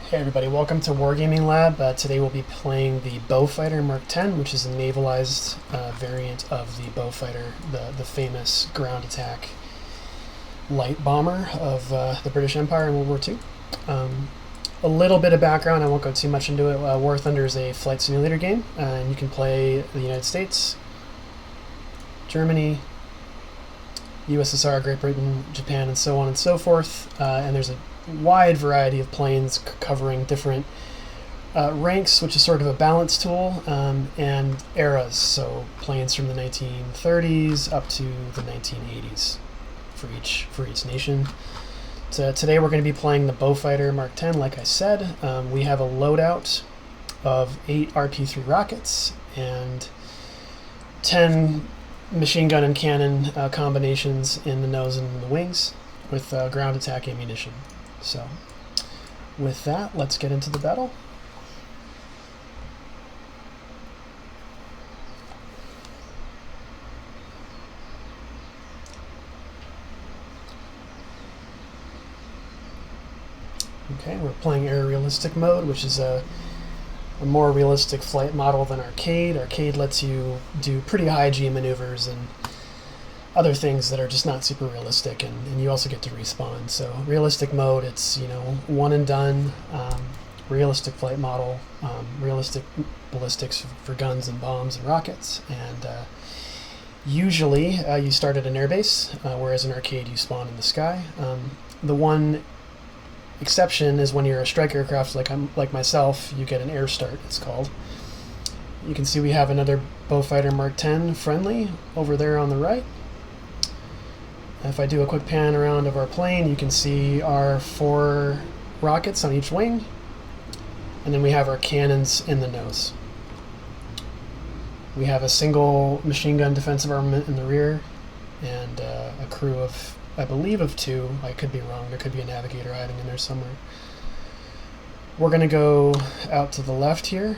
Hey everybody, welcome to Wargaming Lab. Today we'll be playing the Beaufighter Mark 10, which is a navalized variant of the Beaufighter, the famous ground attack light bomber of the British Empire in World War II. A little bit of background, I won't go too much into it. War Thunder is a flight simulator game, and you can play the United States, Germany, USSR, Great Britain, Japan, and so on and so forth. And there's a wide variety of planes covering different ranks, which is sort of a balance tool, and eras. So planes from the 1930s up to the 1980s for each nation. So today we're going to be playing the Beaufighter Mark 10. Like I said, we have a loadout of 8 RP3 rockets and 10 machine gun and cannon combinations in the nose and the wings with ground attack ammunition. So with that, let's get into the battle. Okay, we're playing air realistic mode, which is a more realistic flight model than arcade. Arcade lets you do pretty high G maneuvers and other things that are just not super realistic, and you also get to respawn. So realistic mode, it's one and done, realistic flight model, realistic ballistics for guns and bombs and rockets, and usually you start at an airbase, whereas in arcade you spawn in the sky. The one exception is when you're a strike aircraft like myself, you get an air start, it's called. You can see we have another Beaufighter Mark 10 friendly over there on the right. If I do a quick pan around of our plane, you can see our 4 rockets on each wing, and then we have our cannons in the nose. We have a single machine gun defensive armament in the rear, and a crew of, I believe, of 2. I could be wrong, there could be a navigator hiding in there somewhere. We're going to go out to the left here,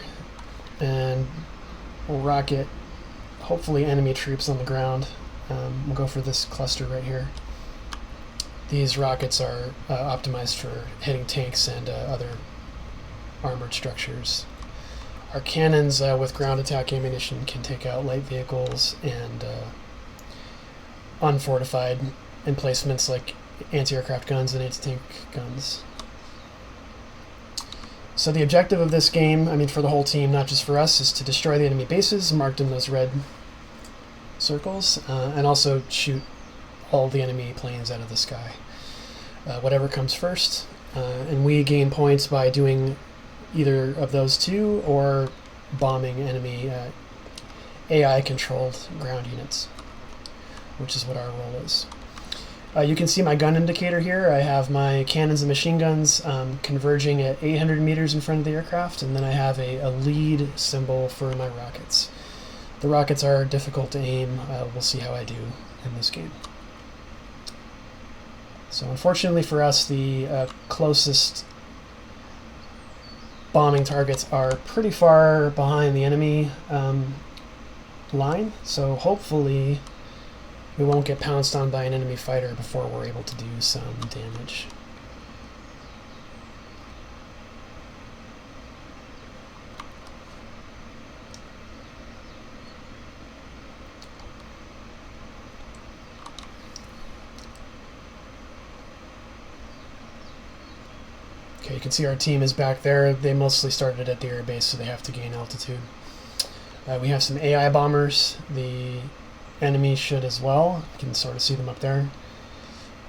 and we'll rocket, hopefully, enemy troops on the ground. We'll go for this cluster right here. These rockets are optimized for hitting tanks and other armored structures. Our cannons with ground attack ammunition can take out light vehicles and unfortified emplacements like anti-aircraft guns and anti-tank guns. So the objective of this game, I mean for the whole team, not just for us, is to destroy the enemy bases marked in those red circles, and also shoot all the enemy planes out of the sky. Whatever comes first, and we gain points by doing either of those 2 or bombing enemy AI-controlled ground units, which is what our role is. You can see my gun indicator here. I have my cannons and machine guns converging at 800 meters in front of the aircraft, and then I have a lead symbol for my rockets. The rockets are difficult to aim. We'll see how I do in this game. So unfortunately for us, the closest bombing targets are pretty far behind the enemy line, so hopefully we won't get pounced on by an enemy fighter before we're able to do some damage. Okay, you can see our team is back there. They mostly started at the air base, so they have to gain altitude. We have some AI bombers. The enemy should as well. You can sort of see them up there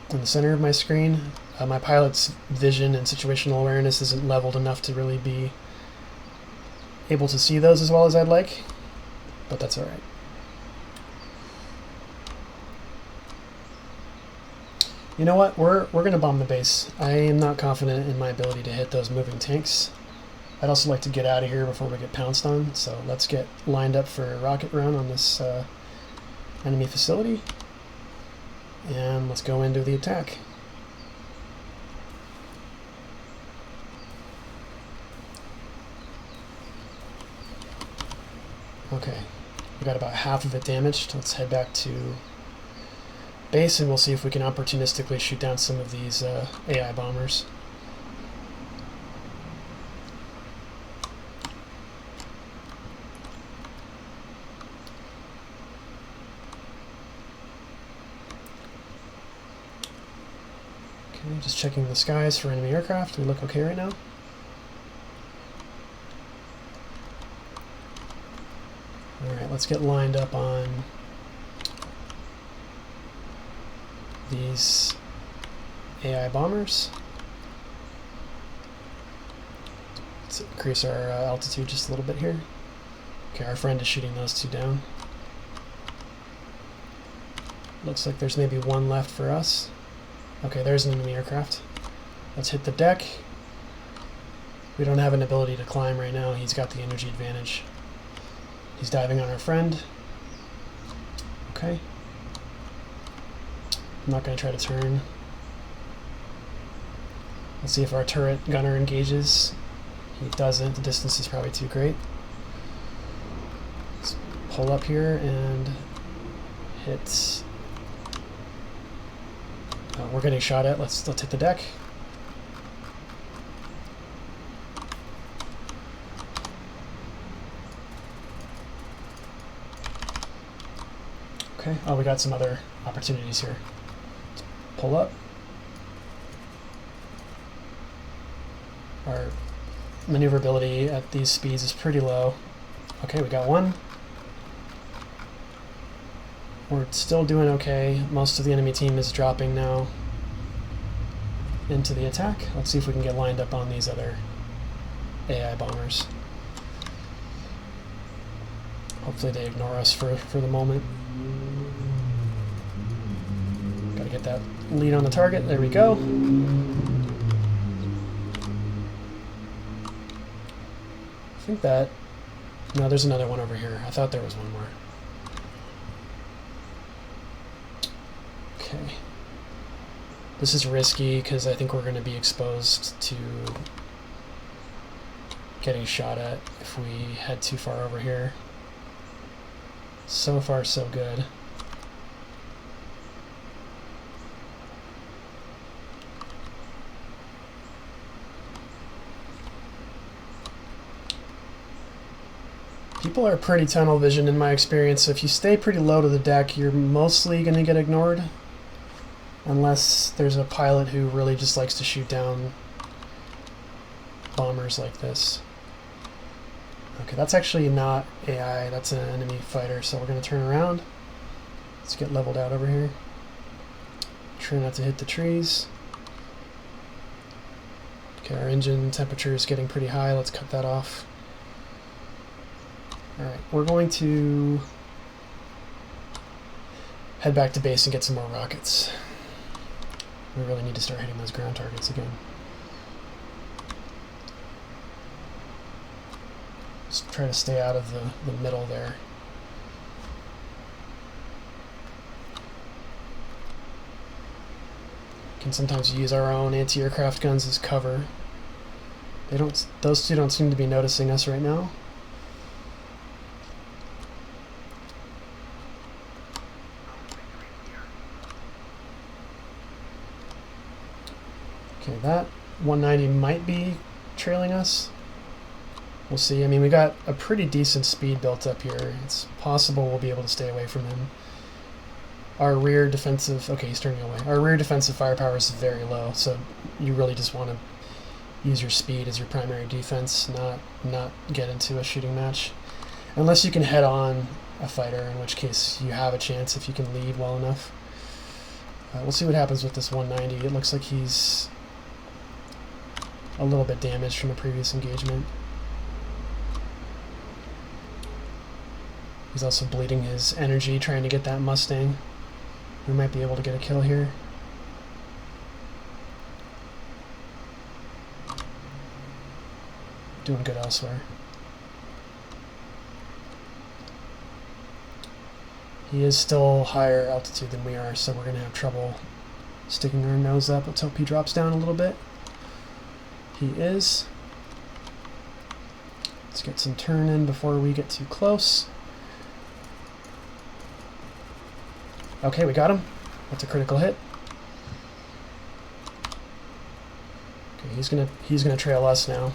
in the center of my screen. My pilot's vision and situational awareness isn't leveled enough to really be able to see those as well as I'd like, but that's alright. You know what? We're going to bomb the base. I am not confident in my ability to hit those moving tanks. I'd also like to get out of here before we get pounced on, so let's get lined up for a rocket run on this enemy facility, and let's go into the attack. Okay, we got about half of it damaged. Let's head back to base, and we'll see if we can opportunistically shoot down some of these AI bombers. Okay, just checking the skies for enemy aircraft. We look okay right now. Alright, let's get lined up on these AI bombers. Let's increase our altitude just a little bit here. Okay, our friend is shooting those two down. Looks like there's maybe one left for us. Okay, there's an enemy aircraft. Let's hit the deck. We don't have an ability to climb right now. He's got the energy advantage. He's diving on our friend. Okay. I'm not going to try to turn. Let's see if our turret gunner engages. He doesn't. The distance is probably too great. Let's pull up here and hit. We're getting shot at. Let's hit the deck. Okay. Oh, we got some other opportunities here. Let's pull up. Our maneuverability at these speeds is pretty low. Okay, we got one. We're still doing okay. Most of the enemy team is dropping now into the attack. Let's see if we can get lined up on these other AI bombers. Hopefully they ignore us for the moment. Gotta get that lead on the target. There we go. I think that... No, there's another one over here. I thought there was one more. Okay. This is risky because I think we're going to be exposed to getting shot at if we head too far over here. So far, so good. People are pretty tunnel vision in my experience, so if you stay pretty low to the deck, you're mostly going to get ignored. Unless there's a pilot who really just likes to shoot down bombers like this. Okay, that's actually not AI, that's an enemy fighter, so we're going to turn around. Let's get leveled out over here. Try not to hit the trees. Okay, our engine temperature is getting pretty high, let's cut that off. Alright, we're going to head back to base and get some more rockets. We really need to start hitting those ground targets again. Just try to stay out of the middle there. Can sometimes use our own anti-aircraft guns as cover. Those two don't seem to be noticing us right now. Okay, that 190 might be trailing us. We'll see. I mean, we got a pretty decent speed built up here. It's possible we'll be able to stay away from him. Our rear defensive... Okay, he's turning away. Our rear defensive firepower is very low, so you really just want to use your speed as your primary defense, not get into a shooting match. Unless you can head on a fighter, in which case you have a chance if you can lead well enough. We'll see what happens with this 190. It looks like he's a little bit damaged from a previous engagement. He's also bleeding his energy trying to get that Mustang. We might be able to get a kill here. Doing good elsewhere. He is still higher altitude than we are, so we're going to have trouble sticking our nose up. Let's hope he drops down a little bit. He is. Let's get some turn in before we get too close. Okay, we got him. That's a critical hit. Okay, he's gonna trail us now.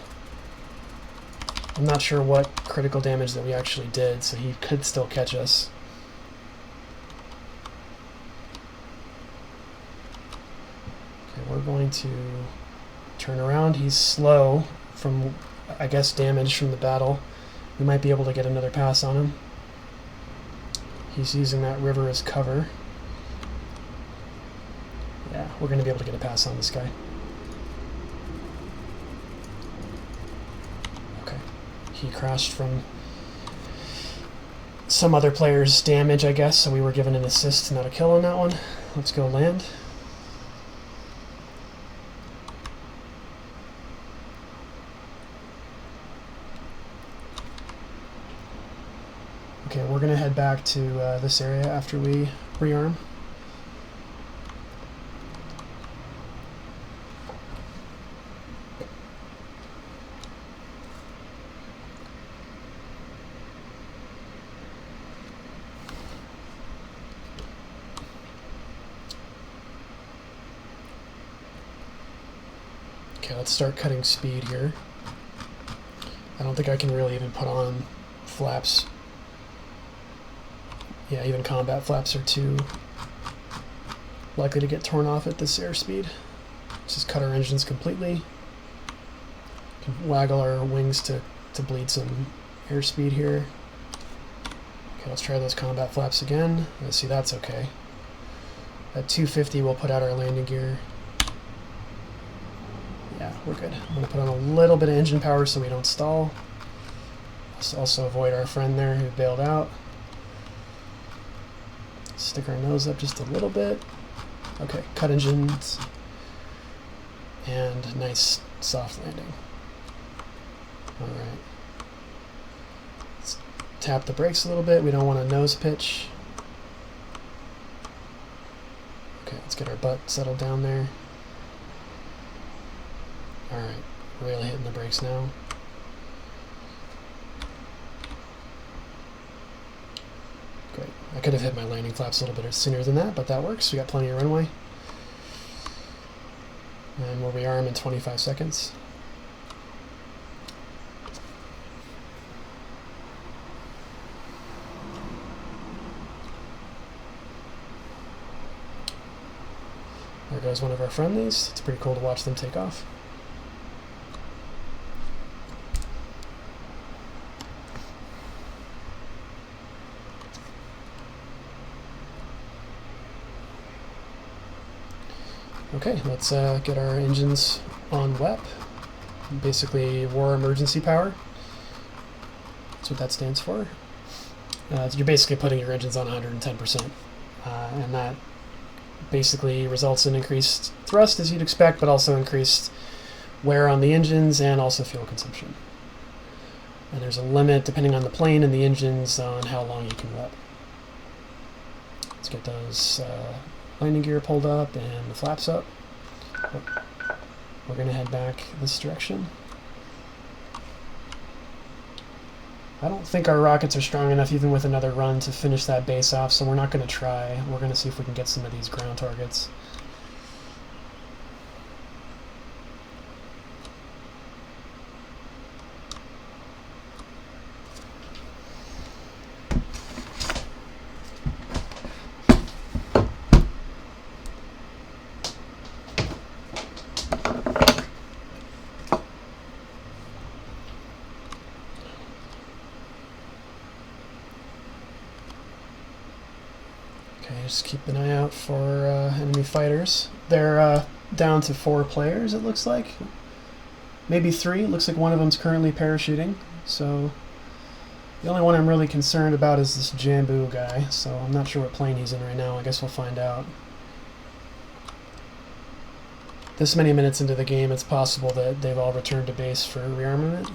I'm not sure what critical damage that we actually did, so he could still catch us. Okay, we're going to turn around. He's slow from, I guess, damage from the battle. We might be able to get another pass on him. He's using that river as cover. Yeah, we're going to be able to get a pass on this guy. Okay. He crashed from some other player's damage, I guess, so we were given an assist, not a kill on that one. Let's go land. Okay, we're going to head back to this area after we rearm. Okay, let's start cutting speed here. I don't think I can really even put on flaps. Yeah, even combat flaps are too likely to get torn off at this airspeed. Let's just cut our engines completely. Can waggle our wings to bleed some airspeed here. Okay, let's try those combat flaps again. Let's see, that's okay. At 250, we'll put out our landing gear. Yeah, we're good. I'm going to put on a little bit of engine power so we don't stall. Let's also avoid our friend there who bailed out. Stick our nose up just a little bit. Okay, cut engines. And nice soft landing. Alright. Let's tap the brakes a little bit. We don't want to nose pitch. Okay, let's get our butt settled down there. Alright, really hitting the brakes now. Great. I could have hit my landing flaps a little bit sooner than that, but that works. We got plenty of runway. And we'll rearm in 25 seconds. There goes one of our friendlies. It's pretty cool to watch them take off. Okay, let's get our engines on WEP. Basically, War Emergency Power. That's what that stands for. You're basically putting your engines on 110%. And that basically results in increased thrust, as you'd expect, but also increased wear on the engines and also fuel consumption. And there's a limit, depending on the plane and the engines, on how long you can WEP. Let's get those landing gear pulled up and the flaps up. We're going to head back this direction. I don't think our rockets are strong enough even with another run to finish that base off, so we're not going to try. We're going to see if we can get some of these ground targets. Just keep an eye out for enemy fighters. They're down to 4 players, it looks like. Maybe 3. It looks like one of them's currently parachuting. So the only one I'm really concerned about is this Jambu guy. So I'm not sure what plane he's in right now. I guess we'll find out. This many minutes into the game, it's possible that they've all returned to base for rearmament.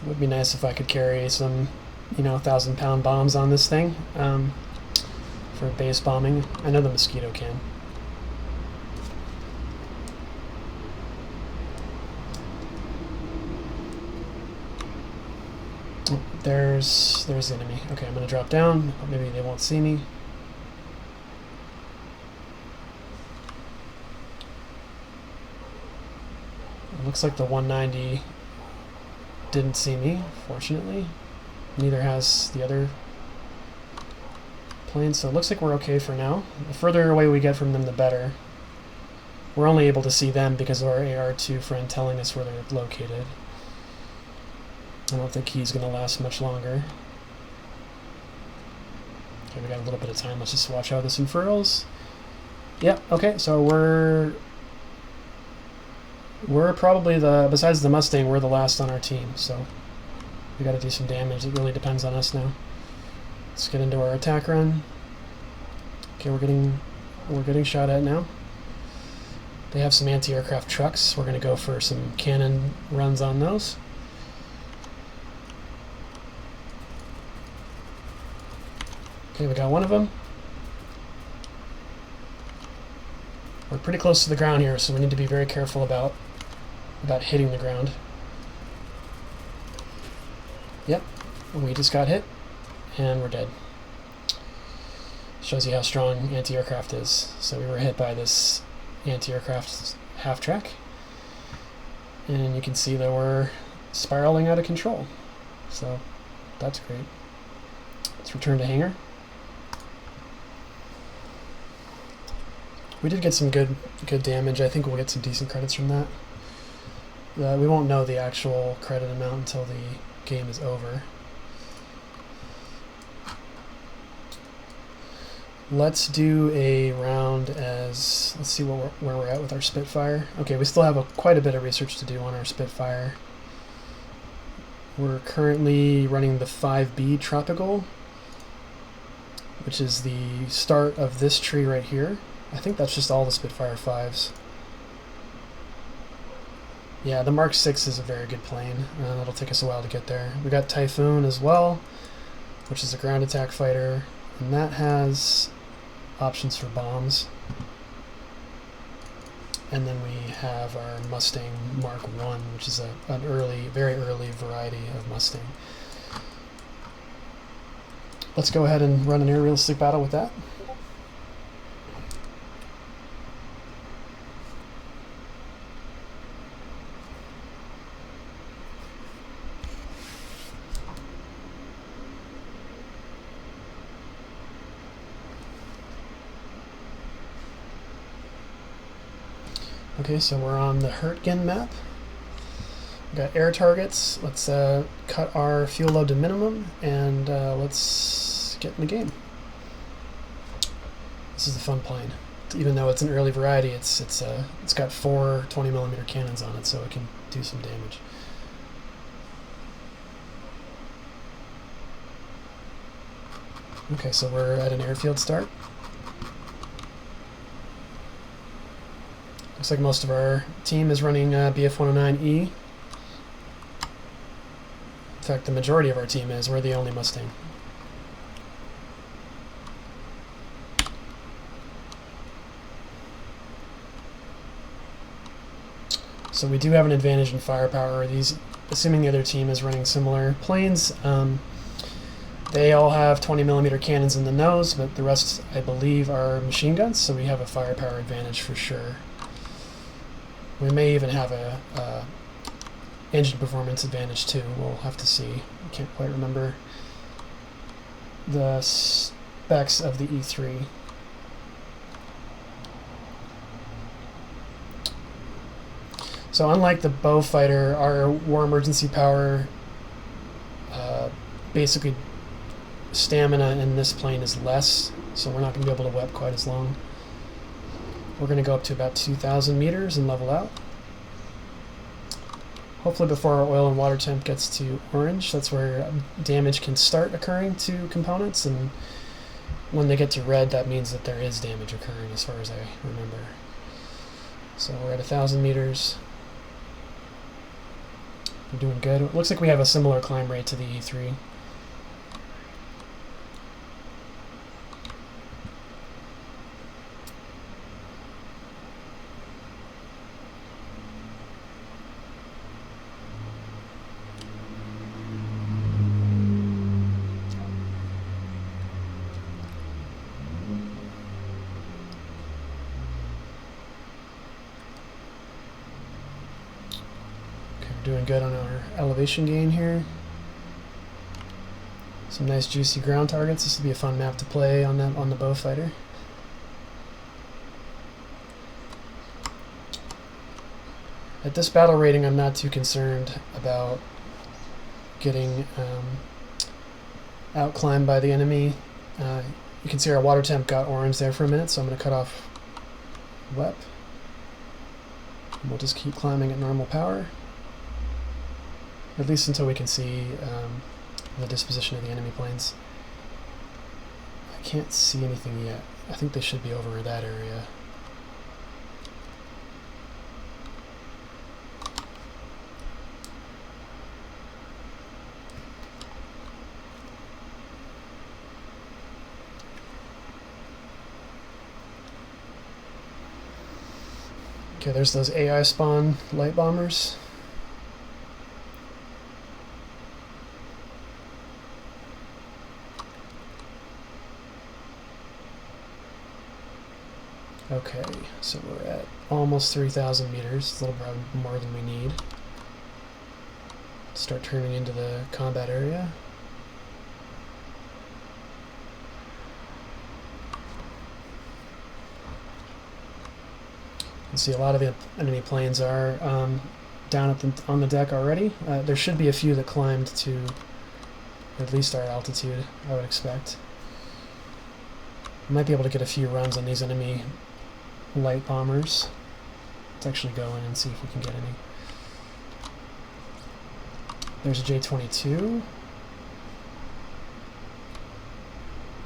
Would be nice if I could carry some, 1,000-pound bombs on this thing for base bombing. I know the Mosquito can. Oh, there's the enemy. Okay, I'm going to drop down. Maybe they won't see me. It looks like the 190 didn't see me, fortunately. Neither has the other planes, so it looks like we're okay for now. The further away we get from them, the better. We're only able to see them because of our AR2 friend telling us where they're located. I don't think he's going to last much longer. Okay, we got a little bit of time. Let's just watch out this unfurls. Yep, okay, so we're probably besides the Mustang, we're the last on our team, so we got to do some damage. It really depends on us now. Let's get into our attack run. Okay, we're getting shot at now. They have some anti-aircraft trucks. We're going to go for some cannon runs on those. Okay, we got one of them. We're pretty close to the ground here, so we need to be very careful about hitting the ground. Yep, we just got hit, and we're dead. Shows you how strong anti-aircraft is. So we were hit by this anti-aircraft half-track, and you can see that we're spiraling out of control. So that's great. Let's return to hangar. We did get some good damage. I think we'll get some decent credits from that. We won't know the actual credit amount until the game is over. Let's do a round as... Let's see where we're at with our Spitfire. Okay, we still have quite a bit of research to do on our Spitfire. We're currently running the 5B Tropical, which is the start of this tree right here. I think that's just all the Spitfire 5s. Yeah, the Mark 6 is a very good plane. It'll take us a while to get there. We got Typhoon as well, which is a ground attack fighter, and that has options for bombs. And then we have our Mustang Mark 1, which is an very early variety of Mustang. Let's go ahead and run an air realistic battle with that. Okay, so we're on the Hertgen map. We've got air targets. Let's cut our fuel load to minimum, and let's get in the game. This is a fun plane. Even though it's an early variety, it's got 4 20mm cannons on it, so it can do some damage. Okay, so we're at an airfield start. Looks like most of our team is running BF-109E. In fact, the majority of our team is. We're the only Mustang. So we do have an advantage in firepower. Assuming the other team is running similar planes, they all have 20mm cannons in the nose, but the rest, I believe, are machine guns, so we have a firepower advantage for sure. We may even have a engine performance advantage too. We'll have to see. I can't quite remember the specs of the E3. So unlike the Beaufighter, our war emergency power, basically stamina in this plane is less, so we're not going to be able to web quite as long. We're going to go up to about 2,000 meters and level out. Hopefully before our oil and water temp gets to orange. That's where damage can start occurring to components, and when they get to red, that means that there is damage occurring as far as I remember. So we're at 1,000 meters. We're doing good. It looks like we have a similar climb rate to the E3. Doing good on our elevation gain here. Some nice juicy ground targets. This will be a fun map to play on the Beaufighter. At this battle rating, I'm not too concerned about getting outclimbed by the enemy. You can see our water temp got orange there for a minute, so I'm going to cut off WEP. And we'll just keep climbing at normal power, at least until we can see the disposition of the enemy planes. I can't see anything yet. I think they should be over that area. Okay, there's those AI spawn light bombers. Okay, so we're at almost 3,000 meters, a little bit more than we need. Start turning into the combat area. You can see a lot of the enemy planes are down on the deck already. There should be a few that climbed to at least our altitude, I would expect. We might be able to get a few runs on these enemy light bombers. Let's actually go in and see if we can get any. There's a J-22.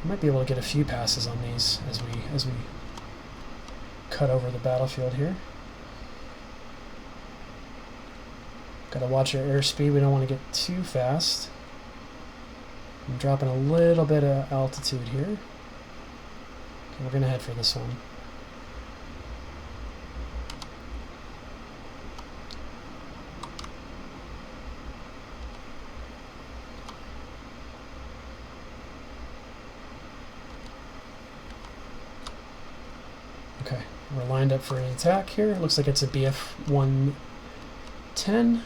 We might be able to get a few passes on these as we cut over the battlefield here. Gotta watch our airspeed. We don't want to get too fast. I'm dropping a little bit of altitude here. Okay, we're gonna head for this one. Okay, we're lined up for an attack here. It looks like it's a BF-110.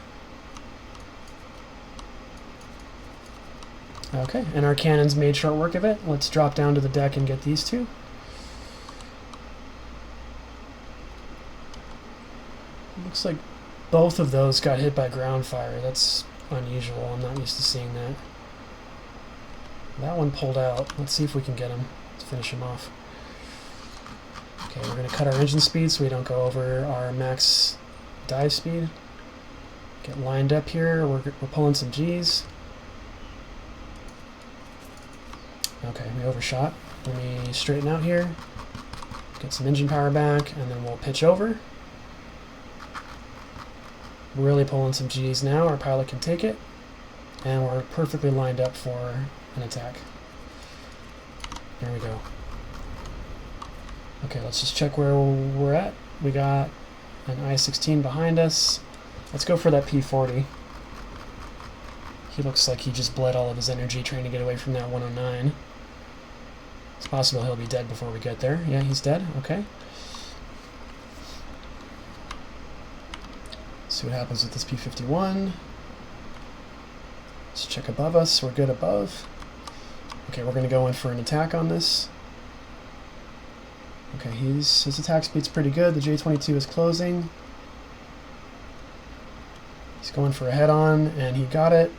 Okay, and our cannons made short work of it. Let's drop down to the deck and get these two. Looks like both of those got hit by ground fire. That's unusual. I'm not used to seeing that. That one pulled out. Let's see if we can get him to finish him off. Okay, we're going to cut our engine speed so we don't go over our max dive speed. Get lined up here. We're pulling some G's. Okay, we overshot. Let me straighten out here. Get some engine power back, and then we'll pitch over. Really pulling some G's now. Our pilot can take it. And we're perfectly lined up for an attack. There we go. Okay, let's just check where we're at. We got an I-16 behind us. Let's go for that P-40. He looks like he just bled all of his energy trying to get away from that 109. It's possible he'll be dead before we get there. Yeah, he's dead. Okay. See what happens with this P-51. Let's check above us. We're good above. Okay, we're going to go in for an attack on this. Okay, his attack speed's pretty good. The J-22 is closing. He's going for a head-on, and he got it.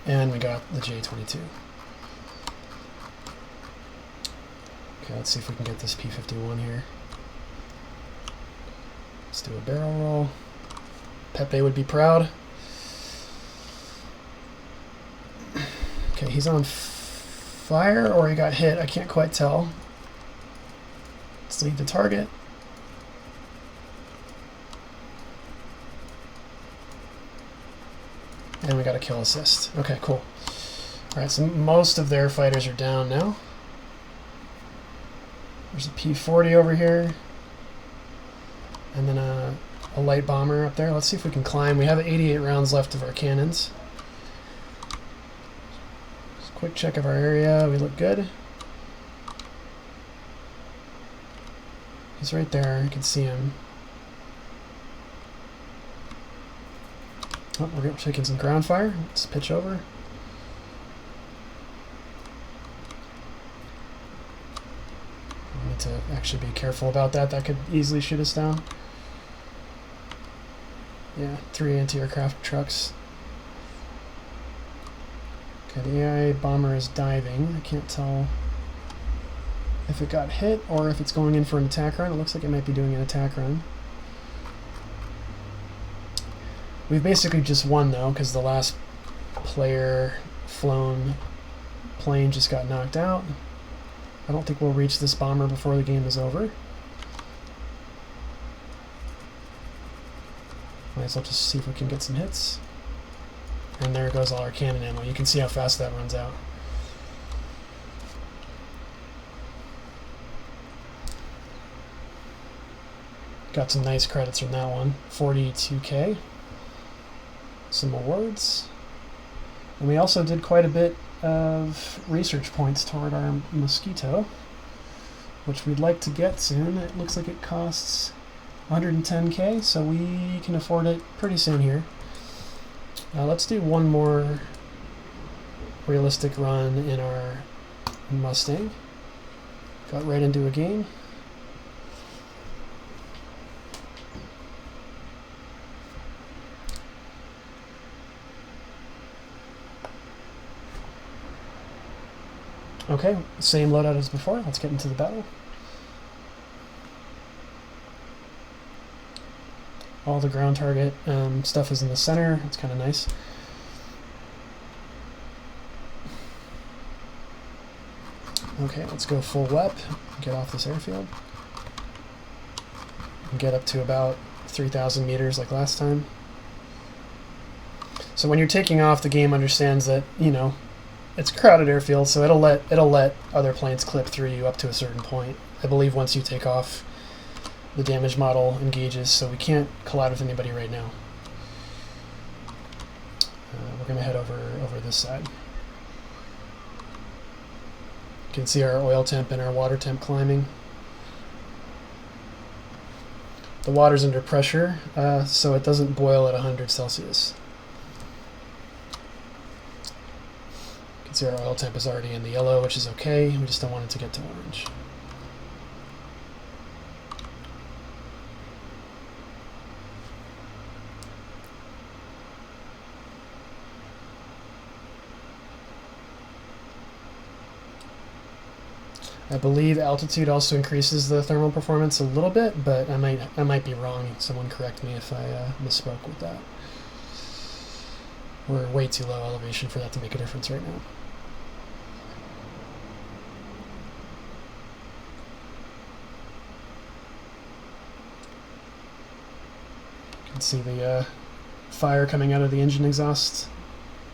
And we got the J-22. Okay, let's see if we can get this P-51 here. Let's do a barrel roll. Pepe would be proud. Okay, he's on fire, or he got hit. I can't quite tell. Let's leave the target. And we got a kill assist. Okay, cool. Alright, so most of their fighters are down now. There's a P-40 over here. And then a light bomber up there. Let's see if we can climb. We have 88 rounds left of our cannons. Just a quick check of our area. We look good. He's right there. You can see him. Oh, we're taking some ground fire. Let's pitch over. need to actually be careful about that. That could easily shoot us down. Yeah, 3 anti-aircraft trucks. Okay, the AI bomber is diving. I can't tell if it got hit or if it's going in for an attack run. It looks like it might be doing an attack run. We've basically just won, though, because the last player flown plane just got knocked out. I don't think we'll reach this bomber before the game is over. Might as well just see if we can get some hits. And there goes all our cannon ammo. You can see how fast that runs out. Got some nice credits from that one. 42K. Some awards. And we also did quite a bit of research points toward our Mosquito, which we'd like to get soon. It looks like it costs 110K, so we can afford it pretty soon here. Let's do one more realistic run in our Mustang. Got right into a game. Okay, same loadout as before. Let's get into the battle. All the ground target stuff is in the center. It's kind of nice. Okay, let's go full WEP. Get off this airfield. And get up to about 3,000 meters like last time. So when you're taking off, the game understands that, you know, it's a crowded airfield, so it'll let other planes clip through you up to a certain point. I believe once you take off, the damage model engages, so we can't collide with anybody right now. We're going to head over this side. You can see our oil temp and our water temp climbing. The water's under pressure, so it doesn't boil at 100 Celsius. You can see our oil temp is already in the yellow, which is okay. We just don't want it to get to orange. I believe altitude also increases the thermal performance a little bit, but I might be wrong. Someone correct me if I misspoke with that. We're way too low elevation for that to make a difference right now. You can see the fire coming out of the engine exhaust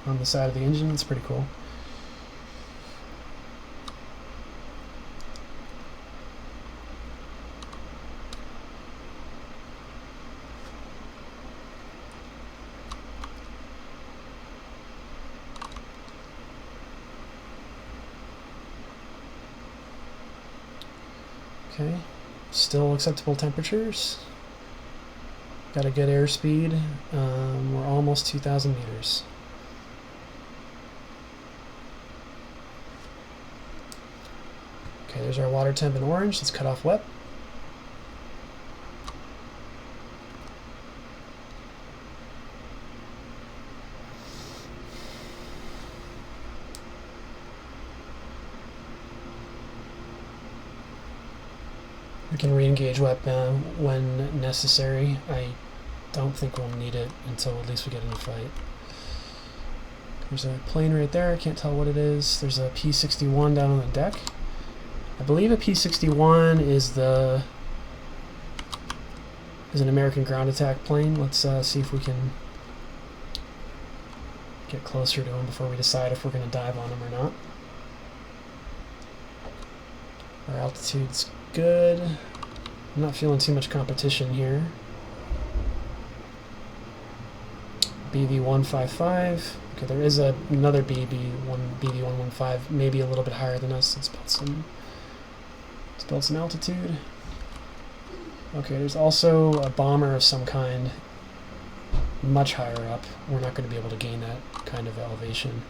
on the side of the engine. It's pretty cool. Okay, still acceptable temperatures. Got a good airspeed. We're almost 2,000 meters. Okay, there's our water temp in orange. Let's cut off WEP. We can re-engage WEP when necessary. I don't think we'll need it until at least we get in a fight. There's a plane right there. I can't tell what it is. There's a P-61 down on the deck. I believe a P-61 is an American ground attack plane. Let's see if we can get closer to him before we decide if we're going to dive on him or not. Our altitude's good. I'm not feeling too much competition here. BV-155. Okay, there is another BV-115, maybe a little bit higher than us. Let's build some altitude. Okay, there's also a bomber of some kind much higher up. We're not going to be able to gain that kind of elevation.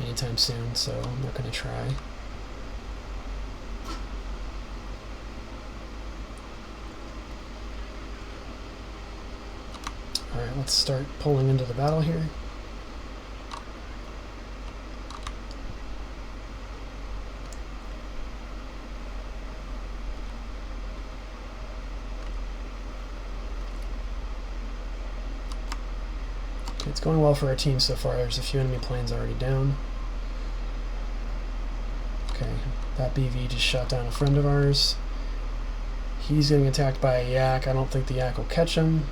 anytime soon, so I'm not going to try. Alright, let's start pulling into the battle here. Okay, it's going well for our team so far. There's a few enemy planes already down. Okay, that BV just shot down a friend of ours. He's getting attacked by a yak. I don't think the yak will catch him.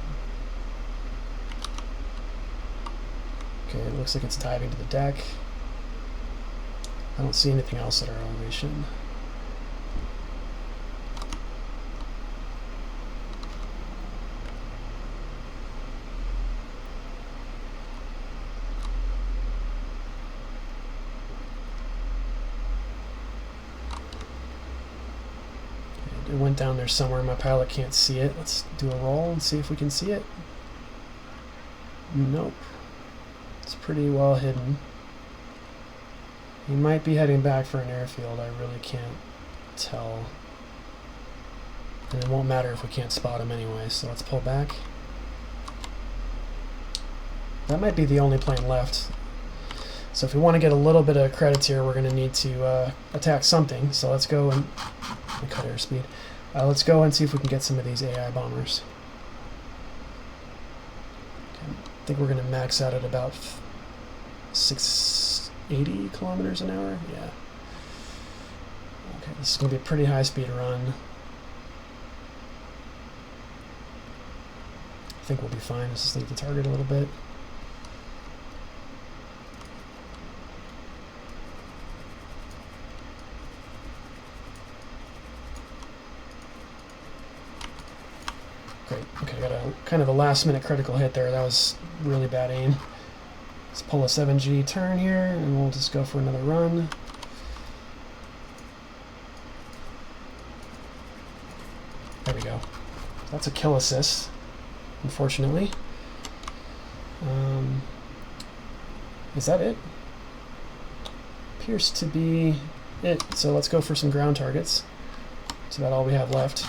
Okay, it looks like it's diving to the deck. I don't see anything else at our elevation. Okay, it went down there somewhere. My pilot can't see it. Let's do a roll and see if we can see it. Nope. It's pretty well hidden. He might be heading back for an airfield. I really can't tell. And it won't matter if we can't spot him anyway, so let's pull back. That might be the only plane left. So if we want to get a little bit of credits here, we're going to need to attack something. So let's go and cut airspeed. Let's go and see if we can get some of these AI bombers. Okay. I think we're going to max out at about 680 kilometers an hour. Yeah. Okay, this is going to be a pretty high speed run. I think we'll be fine. Let's just leave the target a little bit. Great. Okay, got a kind of a last minute critical hit there. That was really bad aim. Let's pull a 7G turn here, and we'll just go for another run. There we go. That's a kill assist, unfortunately. Is that it? Appears to be it. So let's go for some ground targets. That's about all we have left.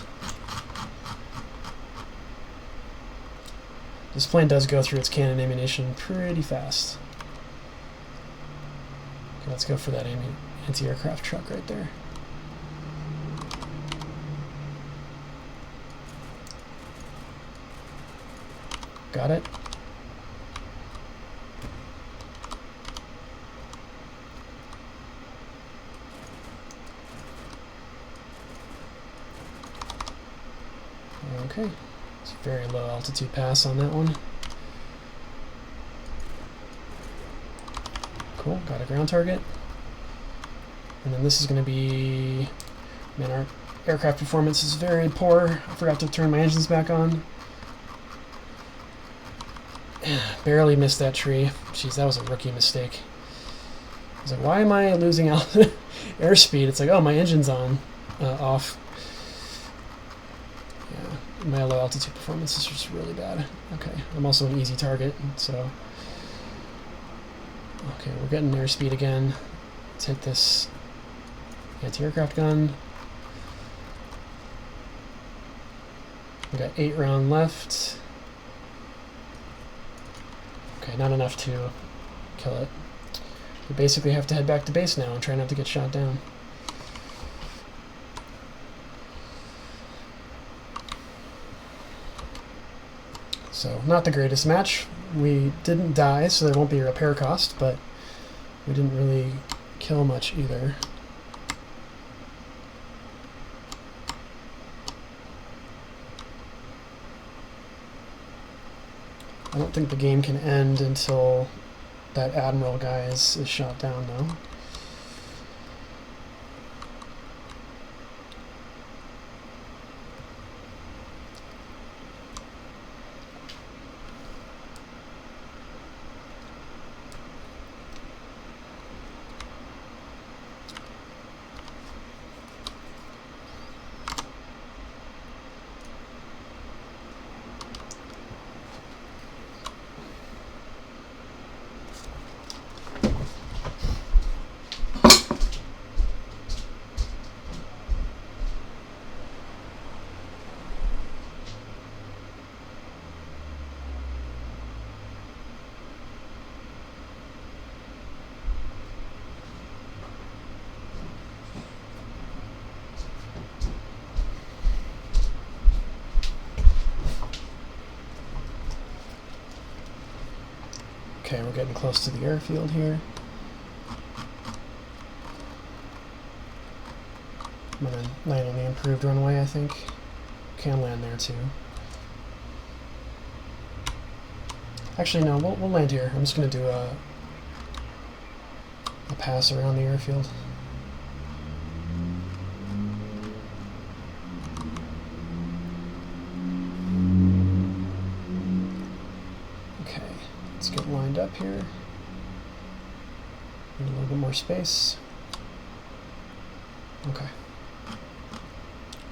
This plane does go through its cannon ammunition pretty fast. Okay, let's go for that anti-aircraft truck right there. Got it. Okay. It's a very low altitude pass on that one. Cool, got a ground target. And then this is going to be... Man, our aircraft performance is very poor. I forgot to turn my engines back on. Barely missed that tree. Jeez, that was a rookie mistake. I was like, why am I losing airspeed? It's like, oh, my engine's on, off. Yeah, my low altitude performance is just really bad. Okay, I'm also an easy target, so... Okay, we're getting airspeed again. Let's hit this anti-aircraft gun. We got 8 rounds left. Okay, not enough to kill it. We basically have to head back to base now and try not to get shot down. So, not the greatest match. We didn't die, so there won't be a repair cost, but we didn't really kill much either. I don't think the game can end until that Admiral guy is shot down, though. Okay, we're getting close to the airfield here. I'm going to land on the improved runway, I think. Can land there too. Actually, no, we'll land here. I'm just going to do a pass around the airfield. Okay, let's get lined up here. Need a little bit more space. Okay.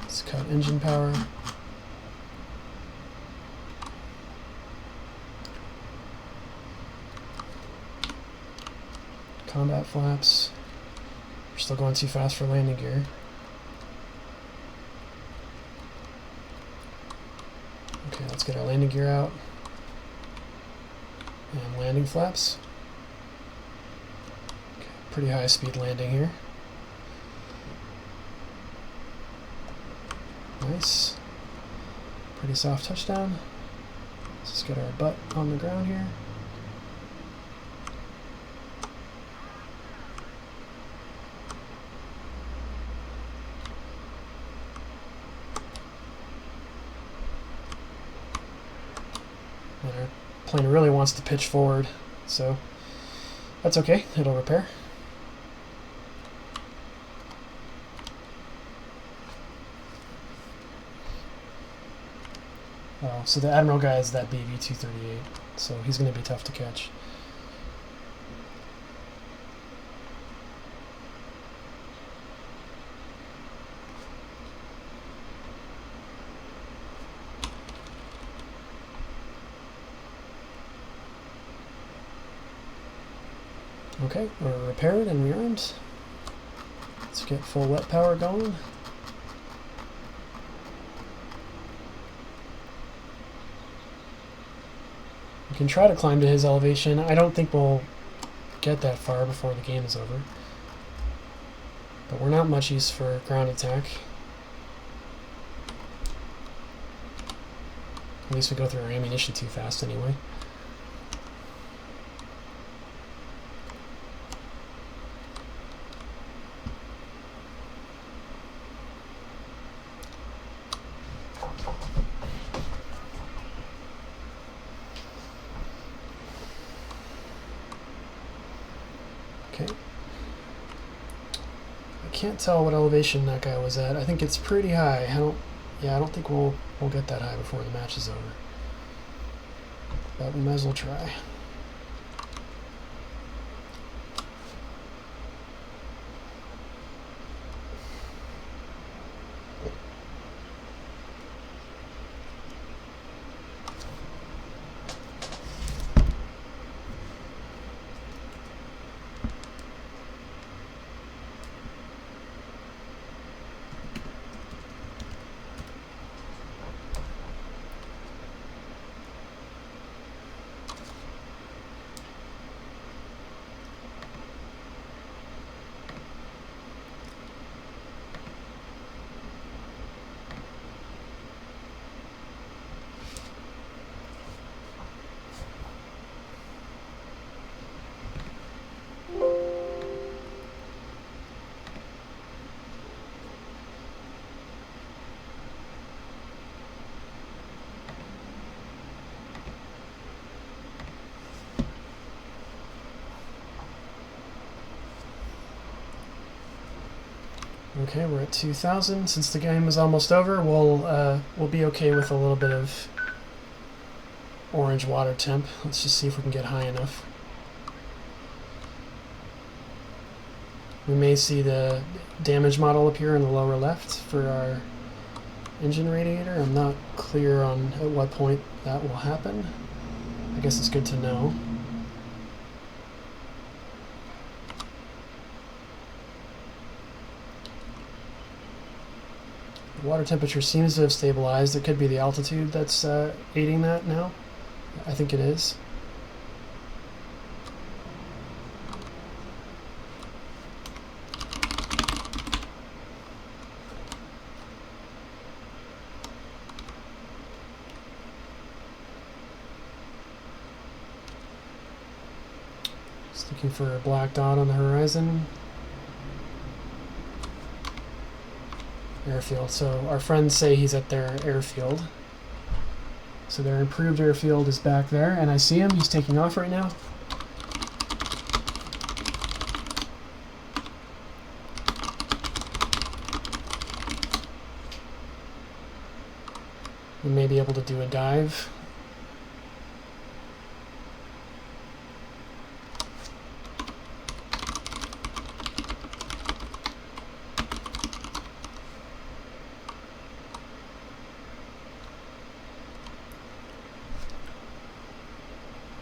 Let's cut engine power. Combat flaps. We're still going too fast for landing gear. Okay, let's get our landing gear out. And landing flaps. Okay, pretty high speed landing here. Nice. Pretty soft touchdown. Let's just get our butt on the ground here. And our plane really wants to pitch forward, so that's okay, it'll repair. Oh, so the Admiral guy is that BV-238, so he's going to be tough to catch. Okay, we're repaired and rearmed. Let's get full wet power going. We can try to climb to his elevation. I don't think we'll get that far before the game is over. But we're not much use for ground attack. At least we go through our ammunition too fast anyway. Okay. I can't tell what elevation that guy was at. I think it's pretty high. I don't think we'll get that high before the match is over. But we might as well try. Okay, we're at 2,000. Since the game is almost over, we'll be okay with a little bit of orange water temp. Let's just see if we can get high enough. We may see the damage model appear in the lower left for our engine radiator. I'm not clear on at what point that will happen. I guess it's good to know. The water temperature seems to have stabilized. It could be the altitude that's aiding that now. I think it is. Looking for a black dot on the horizon. Airfield. So our friends say he's at their airfield. So their improved airfield is back there, and I see him. He's taking off right now. We may be able to do a dive.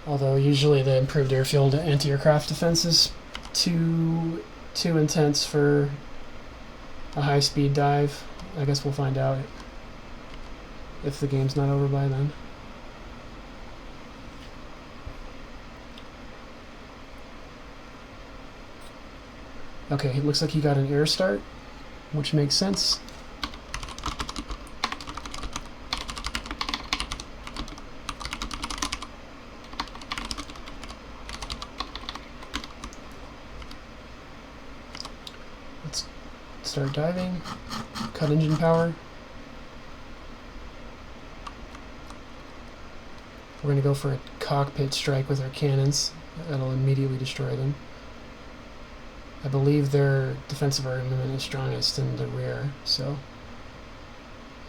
Although usually the improved airfield anti-aircraft defense is too intense for a high-speed dive. I guess we'll find out if the game's not over by then. Okay, it looks like he got an air start, which makes sense. Let's start diving, cut engine power. We're going to go for a cockpit strike with our cannons. That'll immediately destroy them. I believe their defensive armament is strongest in the rear, so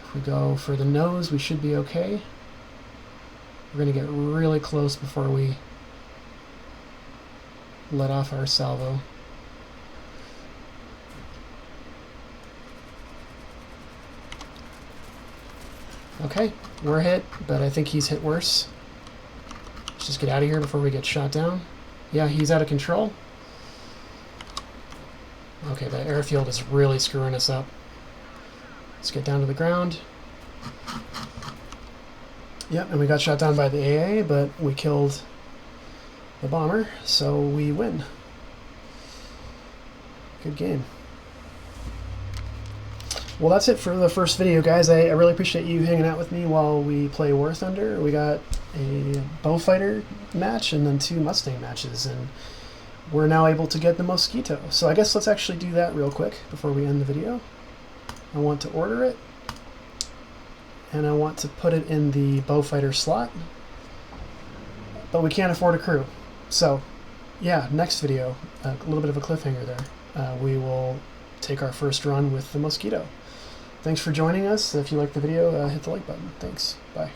if we go for the nose, we should be okay. We're going to get really close before we let off our salvo. Okay, we're hit, but I think he's hit worse. Let's just get out of here before we get shot down. Yeah, he's out of control. Okay, the airfield is really screwing us up. Let's get down to the ground. Yep, and we got shot down by the AA, but we killed the bomber, so we win. Good game. Well, that's it for the first video, guys. I really appreciate you hanging out with me while we play War Thunder. We got a Beaufighter match and then 2 Mustang matches, and we're now able to get the Mosquito. So I guess let's actually do that real quick before we end the video. I want to order it, and I want to put it in the Beaufighter slot, but we can't afford a crew. So yeah, next video, a little bit of a cliffhanger there. We will take our first run with the Mosquito. Thanks for joining us. If you liked the video, hit the like button. Thanks. Bye.